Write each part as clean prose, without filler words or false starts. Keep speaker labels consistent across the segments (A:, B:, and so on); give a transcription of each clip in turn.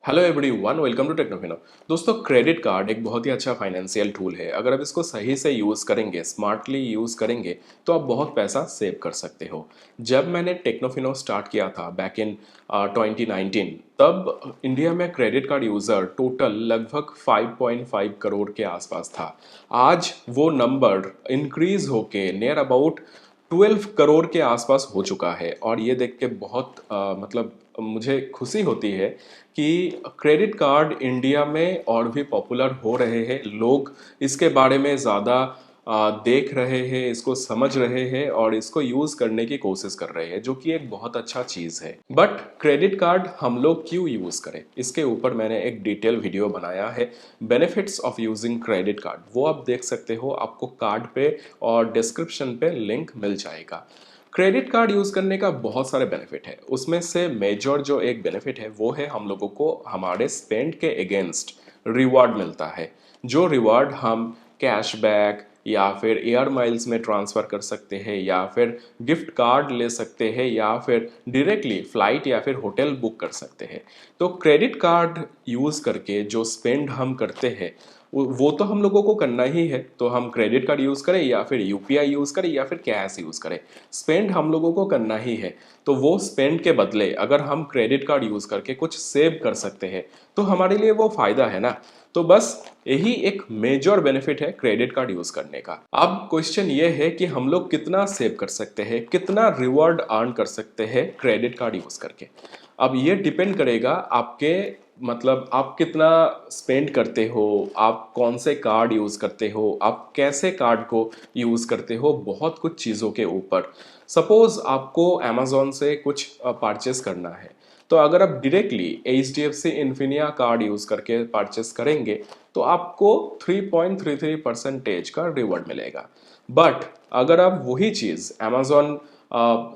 A: Hello everyone, welcome to Technofino. दोस्तों, credit card एक बहुत ही अच्छा फाइनेंशियल टूल है। अगर आप इसको सही से यूज़ करेंगे, स्मार्टली यूज़ करेंगे, तो आप बहुत पैसा सेव कर सकते हो। जब मैंने टेक्नोफिनो स्टार्ट किया था बैक इन 2019, तब इंडिया में क्रेडिट कार्ड यूज़र टोटल लगभग 5.5 करोड़ के आसपास था। आज वो नंबर इंक्रीज होके नियर अबाउट 12 करोड़ के आसपास हो चुका है। और ये देख के बहुत मतलब मुझे खुशी होती है कि क्रेडिट कार्ड इंडिया में और भी पॉपुलर हो रहे हैं। लोग इसके बारे में ज़्यादा देख रहे हैं, इसको समझ रहे हैं और इसको यूज़ करने की कोशिश कर रहे हैं, जो कि एक बहुत अच्छा चीज़ है। बट क्रेडिट कार्ड हम लोग क्यों यूज़ करें, इसके ऊपर मैंने एक डिटेल वीडियो बनाया है, benefits of using credit card. वो आप देख सकते हो, आपको कार्ड पे और डिस्क्रिप्शन पे लिंक मिल जाएगा। क्रेडिट कार्ड यूज़ करने का बहुत सारे बेनिफिट है। उसमें से मेजर जो एक बेनिफिट है वो है हम लोगों को हमारे स्पेंड के अगेंस्ट रिवॉर्ड मिलता है। जो रिवॉर्ड हम कैशबैक या फिर एयर माइल्स में ट्रांसफ़र कर सकते हैं, या फिर गिफ्ट कार्ड ले सकते हैं, या फिर डायरेक्टली फ़्लाइट या फिर होटल बुक कर सकते हैं। तो क्रेडिट कार्ड यूज़ करके जो स्पेंड हम करते हैं वो तो हम लोगों को करना ही है। तो हम क्रेडिट कार्ड यूज़ करें या फिर यूपीआई यूज़ करें या फिर कैश यूज़ करें, स्पेंड हम लोगों को करना ही है। तो वो स्पेंड के बदले अगर हम क्रेडिट कार्ड यूज़ करके कुछ सेव कर सकते हैं, तो हमारे लिए वो फ़ायदा है ना। तो बस यही एक मेजर बेनिफिट है क्रेडिट कार्ड यूज़ करने का। अब क्वेश्चन ये है कि हम लोग कितना सेव कर सकते हैं, कितना रिवॉर्ड अर्न कर सकते हैं क्रेडिट कार्ड यूज़ करके। अब ये डिपेंड करेगा आपके, मतलब आप कितना स्पेंड करते हो, आप कौन से कार्ड यूज़ करते हो, आप कैसे कार्ड को यूज़ करते हो, बहुत कुछ चीज़ों के ऊपर। सपोज़ आपको अमेज़ॉन से कुछ परचेस करना है, तो अगर आप directly HDFC Infinia card use करके परचेस करेंगे, तो आपको 3.33% का रिवॉर्ड मिलेगा। बट अगर आप वही चीज़ अमेज़ॉन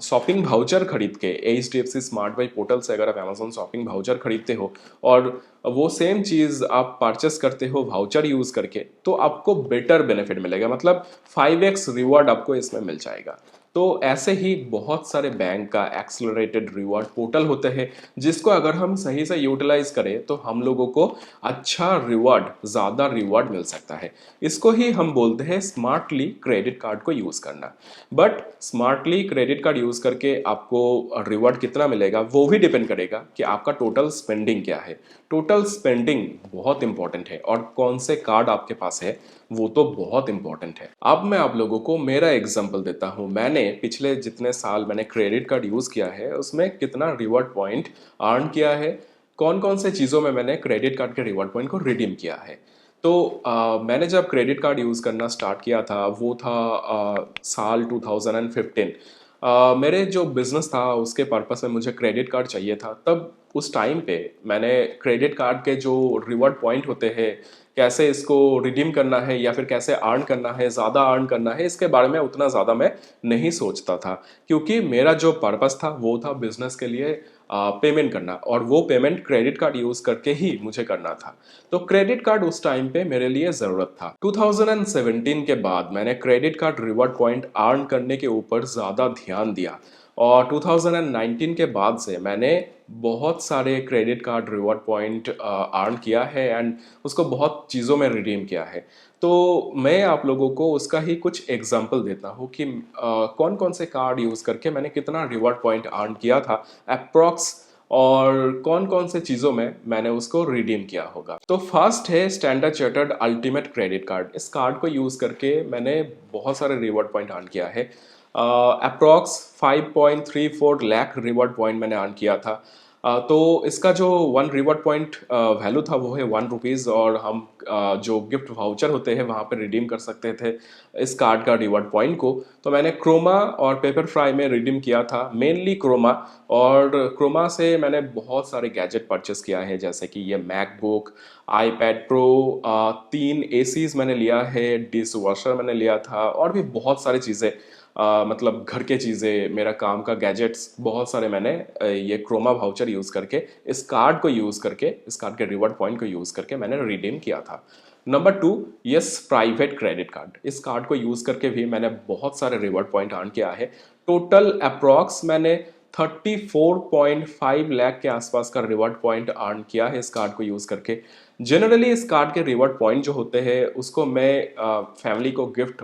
A: शॉपिंग भाउचर खरीद के, HDFC स्मार्ट बाई पोर्टल से अगर आप अमेज़ॉन शॉपिंग भाउचर खरीदते हो और वो सेम चीज़ आप परचेस करते हो भाउचर यूज़ करके, तो आपको बेटर बेनिफिट मिलेगा, मतलब 5x रिवॉर्ड आपको इसमें मिल जाएगा। तो ऐसे ही बहुत सारे बैंक का एक्सेलरेटेड रिवॉर्ड पोर्टल होते हैं, जिसको अगर हम सही से यूटिलाइज करें तो हम लोगों को अच्छा रिवॉर्ड, ज़्यादा रिवॉर्ड मिल सकता है। इसको ही हम बोलते हैं स्मार्टली क्रेडिट कार्ड को यूज़ करना। But smartly credit card use करके आपको रिवॉर्ड कितना मिलेगा वो भी डिपेंड करेगा कि आपका टोटल स्पेंडिंग क्या है। टोटल स्पेंडिंग बहुत इंपॉर्टेंट है, और कौन से कार्ड आपके पास है वो तो बहुत इंपॉर्टेंट है। अब मैं आप लोगों को मेरा एग्जांपल देता हूँ। मैंने पिछले जितने साल मैंने क्रेडिट कार्ड यूज़ किया है, उसमें कितना रिवॉर्ड पॉइंट अर्न किया है, कौन कौन से चीज़ों में मैंने क्रेडिट कार्ड के रिवॉर्ड पॉइंट को रिडीम किया है। तो मैंने जब क्रेडिट कार्ड यूज़ करना स्टार्ट किया था वो था साल 2015। मेरे जो बिज़नेस था उसके पर्पस में मुझे क्रेडिट कार्ड चाहिए था। तब उस टाइम पे मैंने क्रेडिट कार्ड के जो रिवॉर्ड पॉइंट होते हैं, कैसे इसको रिडीम करना है या फिर कैसे अर्न करना है, ज़्यादा अर्न करना है, इसके बारे में उतना ज़्यादा मैं नहीं सोचता था। क्योंकि मेरा जो पर्पस था वो था बिज़नेस के लिए पेमेंट करना, और वो पेमेंट क्रेडिट कार्ड यूज़ करके ही मुझे करना था। तो क्रेडिट कार्ड उस टाइम पे मेरे लिए ज़रूरत था। 2017 के बाद मैंने credit card reward point earn करने के ऊपर ज़्यादा ध्यान दिया, और 2019 के बाद से मैंने बहुत सारे credit card reward point earn किया है, एंड उसको बहुत चीज़ों में रिडीम किया है। तो मैं आप लोगों को उसका ही कुछ एग्जांपल देता हूँ कि कौन कौन से कार्ड यूज़ करके मैंने कितना रिवॉर्ड पॉइंट अर्न किया था अप्रॉक्स, और कौन कौन से चीज़ों में मैंने उसको रिडीम किया होगा। तो फर्स्ट है standard chartered ultimate credit card. इस कार्ड को यूज़ करके मैंने बहुत सारे रिवॉर्ड पॉइंट अर्न किया है। अप्रॉक्स 5.34 लाख रिवॉर्ड पॉइंट मैंने अर्न किया था। तो इसका जो वन रिवॉर्ड पॉइंट वैल्यू था वो है ₹1, और हम जो गिफ्ट वाउचर होते हैं वहाँ पे रिडीम कर सकते थे इस कार्ड का रिवॉर्ड पॉइंट को। तो मैंने क्रोमा और पेपर फ्राई में रिडीम किया था, मेनली क्रोमा। और क्रोमा से मैंने बहुत सारे गैजेट परचेस किया है, जैसे कि ये मैकबुक, आईपैड प्रो, 3 एसीज मैंने लिया है, डिश वॉशर मैंने लिया था, और भी बहुत सारी चीज़ें, मतलब घर के चीज़ें, मेरा काम का गैजेट्स बहुत सारे मैंने ये क्रोमा वाउचर यूज़ करके, इस कार्ड को यूज़ करके, इस कार्ड के रिवॉर्ड पॉइंट को यूज़ करके मैंने रिडीम किया था। Number 2, yes private credit card. इस कार्ड को यूज़ करके भी मैंने बहुत सारे रिवॉर्ड पॉइंट अर्न किया है। टोटल अप्रॉक्स मैंने 34.5 लाख के आसपास का रिवॉर्ड पॉइंट अर्न किया है इस कार्ड को यूज़ करके। जनरली इस कार्ड के रिवॉर्ड पॉइंट जो होते हैं उसको मैं फैमिली को गिफ्ट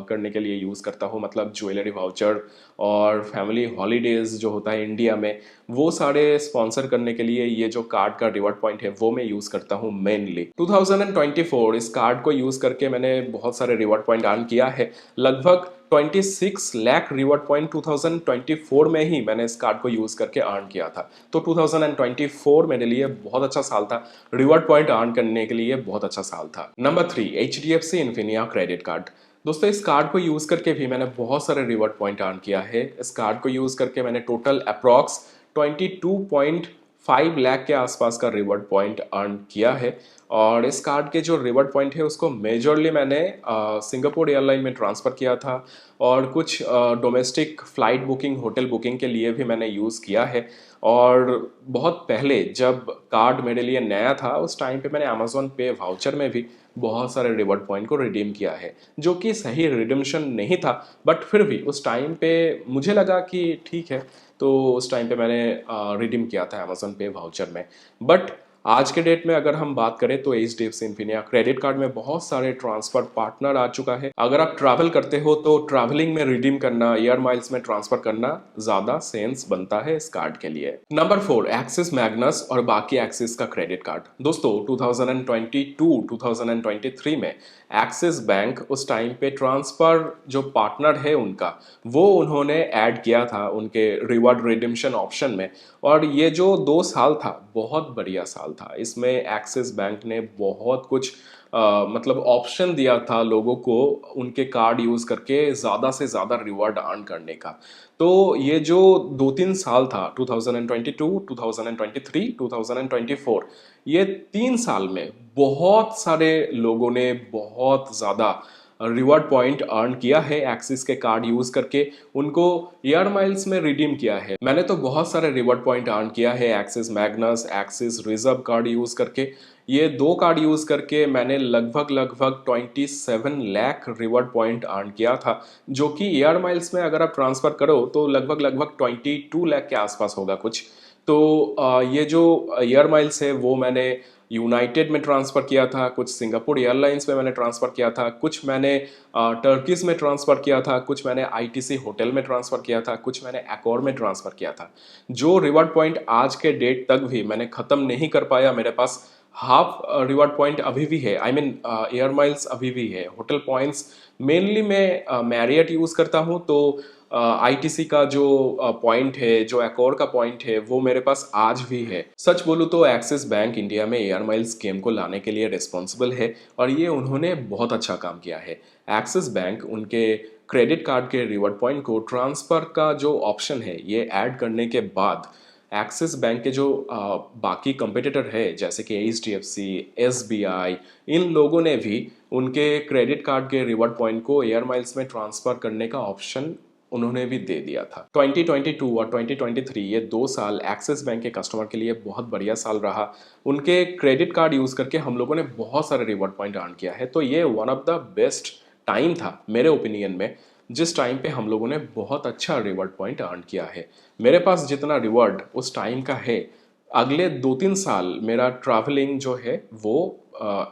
A: करने के लिए यूज़ करता हूँ, मतलब ज्वेलरी वाउचर और फैमिली हॉलीडेज जो होता है इंडिया में, वो सारे स्पॉन्सर करने के लिए ये जो कार्ड का रिवॉर्ड पॉइंट है वो मैं यूज़ करता हूँ मेनली। 2024 इस कार्ड को यूज़ करके मैंने बहुत सारे रिवॉर्ड पॉइंट अर्न किया है। लगभग 26 लाख रिवॉर्ड पॉइंट 2024 में ही मैंने इस कार्ड को यूज़ करके अर्न किया था। तो 2024 मेरे लिए बहुत अच्छा साल था, रिवॉर्ड पॉइंट अर्न करने के लिए बहुत अच्छा साल था। Number 3, HDFC Infinia credit card. दोस्तों इस कार्ड को यूज़ करके भी मैंने बहुत सारे रिवॉर्ड पॉइंट अर्न किया है। इस कार्ड को यूज़ करके मैंने टोटल अप्रॉक्स 22.5 लाख के आसपास का रिवॉर्ड पॉइंट अर्न किया है। और इस कार्ड के जो रिवॉर्ड पॉइंट है उसको मेजरली मैंने सिंगापुर एयरलाइन में ट्रांसफ़र किया था और कुछ domestic flight booking, hotel booking के लिए भी मैंने यूज़ किया है। और बहुत पहले जब कार्ड मेरे लिए नया था उस टाइम पे मैंने अमेज़न पे वाउचर में भी बहुत सारे रिवॉर्ड पॉइंट को रिडीम किया है, जो कि सही रिडीम्शन नहीं था, बट फिर भी उस टाइम पे मुझे लगा कि ठीक है, तो उस टाइम पे मैंने रिडीम किया था अमेज़न पे वाउचर में। बट आज के डेट में अगर हम बात करें तो HDFC इन्फिनिया क्रेडिट कार्ड में बहुत सारे ट्रांसफर पार्टनर आ चुका है। अगर आप ट्रैवल करते हो तो ट्रैवलिंग में रिडीम करना, एयर माइल्स में ट्रांसफर करना ज्यादा सेंस बनता है इस कार्ड के लिए। नंबर 4, एक्सिस मैग्नस और बाकी एक्सिस का क्रेडिट कार्ड। दोस्तों 2022-2023 में एक्सिस बैंक उस टाइम पे ट्रांसफर जो पार्टनर है उनका, वो उन्होंने ऐड किया था उनके रिवॉर्ड रिडिम्शन ऑप्शन में। और ये जो 2 साल था बहुत बढ़िया साल था। इसमें एक्सिस बैंक ने बहुत कुछ मतलब ऑप्शन दिया था लोगों को उनके कार्ड यूज़ करके ज़्यादा से ज़्यादा रिवॉर्ड अर्न करने का। तो ये जो 2-3 साल था 2022, 2023, 2024, ये 3 साल में बहुत सारे लोगों ने बहुत ज़्यादा रिवॉर्ड पॉइंट अर्न किया है एक्सिस के कार्ड यूज करके, उनको एयर माइल्स में रिडीम किया है। मैंने तो बहुत सारे रिवॉर्ड पॉइंट अर्न किया है axis Magnus, axis reserve card use करके। ये 2 कार्ड यूज करके मैंने लगभग लगभग 27 लाख रिवॉर्ड पॉइंट अर्न किया था, जो कि एयर माइल्स में अगर आप ट्रांसफर करो तो लगभग लगभग 22 लाख के आसपास होगा कुछ। तो ये जो एयर माइल्स है वो मैंने यूनाइटेड में ट्रांसफ़र किया था, कुछ सिंगापुर एयरलाइंस में मैंने ट्रांसफ़र किया था, कुछ मैंने टर्कीज़ में ट्रांसफ़र किया था, कुछ मैंने आईटीसी होटल में ट्रांसफ़र किया था, कुछ मैंने एकॉर में ट्रांसफ़र किया था। जो रिवॉर्ड पॉइंट आज के डेट तक भी मैंने ख़त्म नहीं कर पाया, मेरे पास हाफ रिवॉर्ड पॉइंट अभी भी है, आई मीन एयर माइल्स अभी भी है। होटल पॉइंट्स मेनली मैं मैरियट यूज़ करता हूँ, तो आईटीसी का जो पॉइंट है, जो एकॉर का पॉइंट है, वो मेरे पास आज भी है। सच बोलूँ तो एक्सिस बैंक इंडिया में एयर माइल्स स्कीम को लाने के लिए रिस्पॉन्सिबल है और ये उन्होंने बहुत अच्छा काम किया है। एक्सिस बैंक उनके क्रेडिट कार्ड के रिवॉर्ड पॉइंट को ट्रांसफ़र का जो ऑप्शन है ये ऐड करने के बाद एक्सिस बैंक के जो बाकी कंपटीटर है जैसे कि HDFC, SBI, इन लोगों ने भी उनके क्रेडिट कार्ड के रिवॉर्ड पॉइंट को एयर माइल्स में ट्रांसफ़र करने का ऑप्शन उन्होंने भी दे दिया था। 2022 और 2023 ये 2 साल एक्सिस बैंक के कस्टमर के लिए बहुत बढ़िया साल रहा। उनके क्रेडिट कार्ड यूज़ करके हम लोगों ने बहुत सारे रिवॉर्ड पॉइंट अर्न किया है। तो ये one of the best time था मेरे ओपिनियन में, जिस टाइम पे हम लोगों ने बहुत अच्छा रिवॉर्ड पॉइंट अर्न किया है। मेरे पास जितना रिवॉर्ड उस टाइम का है, अगले 2-3 साल मेरा ट्रैवलिंग जो है वो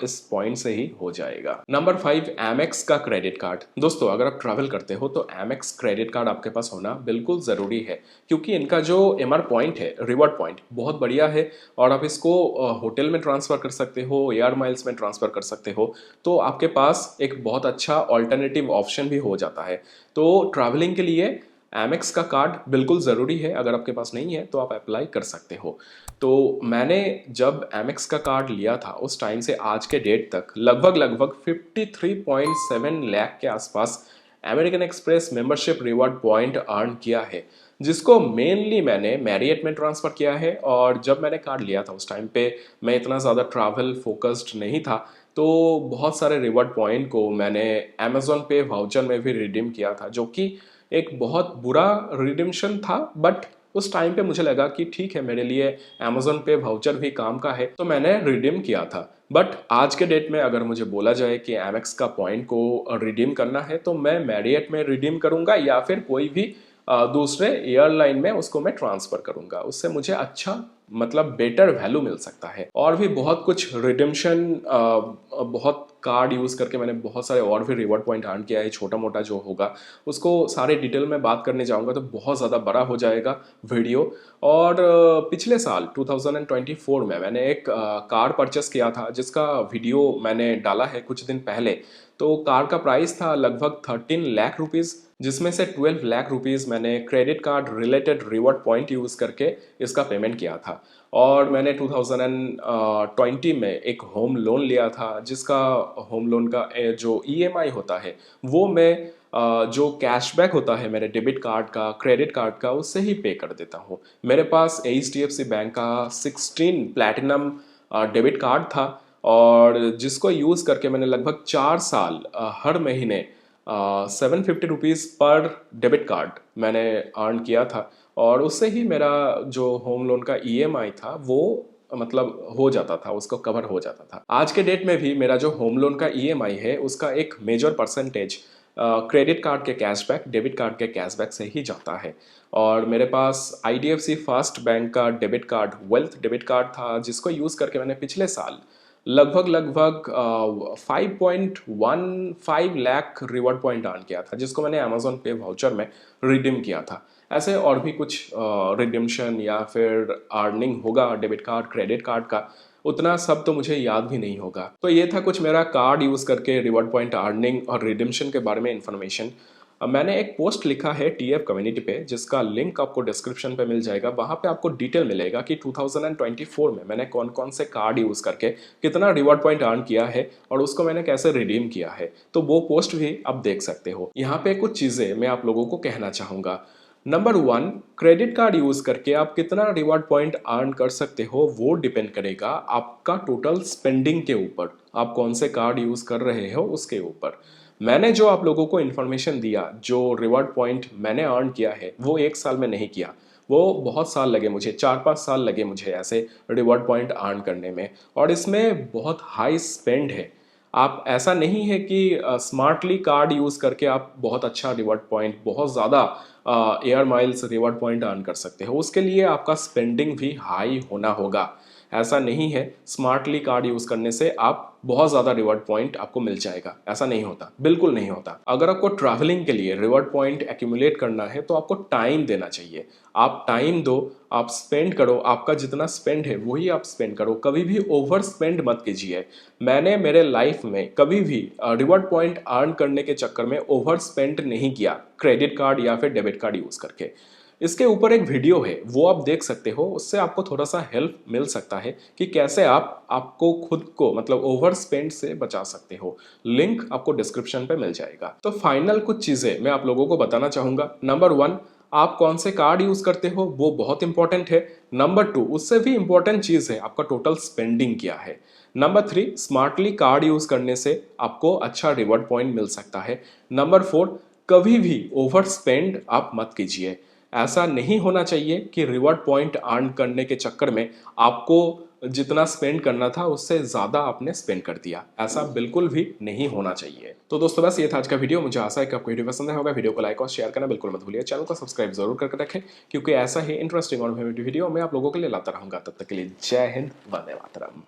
A: इस पॉइंट से ही हो जाएगा। नंबर 5, एमेक्स का क्रेडिट कार्ड। दोस्तों अगर आप ट्रैवल करते हो तो एमेक्स क्रेडिट कार्ड आपके पास होना बिल्कुल ज़रूरी है, क्योंकि इनका जो एमआर पॉइंट है, रिवॉर्ड पॉइंट, बहुत बढ़िया है। और आप इसको होटल में ट्रांसफ़र कर सकते हो, एयर माइल्स में ट्रांसफ़र कर सकते हो, तो आपके पास एक बहुत अच्छा ऑल्टरनेटिव ऑप्शन भी हो जाता है। तो ट्रैवलिंग के लिए एमेक्स का कार्ड बिल्कुल ज़रूरी है। अगर आपके पास नहीं है तो आप अप्लाई कर सकते हो। तो मैंने जब एमेक्स का कार्ड लिया था उस टाइम से आज के डेट तक लगभग लगभग 53.7 लाख के आसपास American express membership reward point earn किया है, जिसको मेनली मैंने मैरियट में ट्रांसफ़र किया है। और जब मैंने कार्ड लिया था उस टाइम पे मैं इतना ज़्यादा ट्रैवल फोकस्ड नहीं था, तो बहुत सारे रिवॉर्ड पॉइंट को मैंने अमेज़न पे वाउचर में भी रिडीम किया था, जो कि एक बहुत बुरा रिडिम्शन था। बट उस टाइम पे मुझे लगा कि ठीक है, मेरे लिए अमेज़न पे वाउचर भी काम का है, तो मैंने रिडीम किया था। बट आज के डेट में अगर मुझे बोला जाए कि एमेक्स का पॉइंट को रिडीम करना है तो मैं मैरियट में रिडीम करूंगा या फिर कोई भी दूसरे एयरलाइन में उसको मैं ट्रांसफ़र करूँगा। उससे मुझे अच्छा मतलब बेटर वैल्यू मिल सकता है। और भी बहुत कुछ रिडेम्पशन, बहुत कार्ड यूज़ करके मैंने बहुत सारे और भी रिवॉर्ड पॉइंट अर्न किया है। छोटा मोटा जो होगा उसको सारे डिटेल में बात करने जाऊँगा तो बहुत ज़्यादा बड़ा हो जाएगा वीडियो। और पिछले साल 2024 में मैंने एक कार परचेस किया था जिसका वीडियो मैंने डाला है कुछ दिन पहले। तो कार का प्राइस था लगभग 13 लाख रुपीज़, जिसमें से 12 लाख रुपीज़ मैंने credit card related reward point use करके इसका पेमेंट किया था। और मैंने 2020 में एक होम लोन लिया था जिसका होम लोन का जो ईएमआई होता है वो मैं जो कैशबैक होता है मेरे डेबिट कार्ड का क्रेडिट कार्ड का उससे ही पे कर देता हूँ। मेरे पास HDFC बैंक का 16 प्लैटिनम डेबिट कार्ड था और जिसको यूज़ करके मैंने लगभग 4 साल हर महीने 750 रुपीज़ पर डेबिट कार्ड मैंने अर्न किया था। और उससे ही मेरा जो होम लोन का ईएमआई था वो मतलब हो जाता था, उसको कवर हो जाता था। आज के डेट में भी मेरा जो होम लोन का ईएमआई है उसका एक मेजर परसेंटेज क्रेडिट कार्ड के कैशबैक डेबिट कार्ड के कैशबैक से ही जाता है। और मेरे पास IDFC फर्स्ट बैंक का debit card wealth debit card था जिसको यूज़ करके मैंने पिछले साल लगभग 5.15 लाख रिवॉर्ड पॉइंट अर्न किया था जिसको मैंने अमेजोन पे वाउचर में रिडीम किया था। ऐसे और भी कुछ रिडिम्शन या फिर अर्निंग होगा डेबिट कार्ड क्रेडिट कार्ड का, उतना सब तो मुझे याद भी नहीं होगा। तो ये था कुछ मेरा कार्ड यूज़ करके रिवॉर्ड पॉइंट अर्निंग और रिडिम्शन के बारे में इन्फॉर्मेशन। मैंने एक पोस्ट लिखा है TF कम्युनिटी पे जिसका लिंक आपको डिस्क्रिप्शन पे मिल जाएगा। वहाँ पे आपको डिटेल मिलेगा कि 2024 में मैंने कौन कौन से कार्ड यूज़ करके कितना रिवॉर्ड पॉइंट अर्न किया है और उसको मैंने कैसे रिडीम किया है। तो वो पोस्ट भी आप देख सकते हो। यहाँ पे कुछ चीज़ें मैं आप लोगों को कहना चाहूँगा। नंबर 1, क्रेडिट कार्ड यूज़ करके आप कितना रिवॉर्ड पॉइंट अर्न कर सकते हो वो डिपेंड करेगा आपका टोटल स्पेंडिंग के ऊपर, आप कौन से कार्ड यूज़ कर रहे हो उसके ऊपर। मैंने जो आप लोगों को इन्फॉर्मेशन दिया, जो रिवॉर्ड पॉइंट मैंने अर्न किया है वो एक साल में नहीं किया, वो बहुत साल लगे मुझे, 4-5 साल लगे मुझे ऐसे रिवॉर्ड पॉइंट अर्न करने में। और इसमें बहुत हाई स्पेंड है। आप ऐसा नहीं है कि स्मार्टली कार्ड यूज़ करके आप बहुत अच्छा रिवॉर्ड पॉइंट बहुत ज़्यादा air miles reward point earn कर सकते हो। उसके लिए आपका स्पेंडिंग भी हाई होना होगा। ऐसा नहीं है स्मार्टली कार्ड यूज़ करने से आप बहुत ज़्यादा रिवॉर्ड पॉइंट आपको मिल जाएगा, ऐसा नहीं होता, बिल्कुल नहीं होता। अगर आपको ट्रैवलिंग के लिए रिवॉर्ड पॉइंट एक्यूमुलेट करना है तो आपको टाइम देना चाहिए। आप टाइम दो, आप स्पेंड करो, आपका जितना स्पेंड है वही आप स्पेंड करो, कभी भी ओवर स्पेंड मत कीजिए। मैंने मेरे लाइफ में कभी भी रिवॉर्ड पॉइंट अर्न करने के चक्कर में ओवर स्पेंड नहीं किया क्रेडिट कार्ड या फिर डेबिट कार्ड यूज़ करके। इसके ऊपर एक वीडियो है वो आप देख सकते हो, उससे आपको थोड़ा सा हेल्प मिल सकता है कि कैसे आप आपको खुद को मतलब ओवर स्पेंड से बचा सकते हो। लिंक आपको डिस्क्रिप्शन पे मिल जाएगा। तो फाइनल कुछ चीज़ें मैं आप लोगों को बताना चाहूँगा। नंबर 1, आप कौन से कार्ड यूज़ करते हो वो बहुत इंपॉर्टेंट है। नंबर 2, उससे भी इंपॉर्टेंट चीज़ है आपका टोटल स्पेंडिंग क्या है। नंबर 3, स्मार्टली कार्ड यूज़ करने से आपको अच्छा रिवॉर्ड पॉइंट मिल सकता है। नंबर 4, कभी भी ओवर स्पेंड आप मत कीजिए। ऐसा नहीं होना चाहिए कि रिवॉर्ड पॉइंट अर्न करने के चक्कर में आपको जितना स्पेंड करना था उससे ज़्यादा आपने स्पेंड कर दिया, ऐसा बिल्कुल भी नहीं होना चाहिए। तो दोस्तों बस ये था आज का वीडियो। मुझे आशा है कि आपको वीडियो पसंद आया होगा। वीडियो को लाइक और शेयर करना बिल्कुल मत भूलिए। चैनल को सब्सक्राइब जरूर करके रखें क्योंकि ऐसा ही इंटरेस्टिंग और वीडियो मैं आप लोगों के लिए लाता रहूंगा। तब तक के लिए जय हिंद, वंदे मातरम।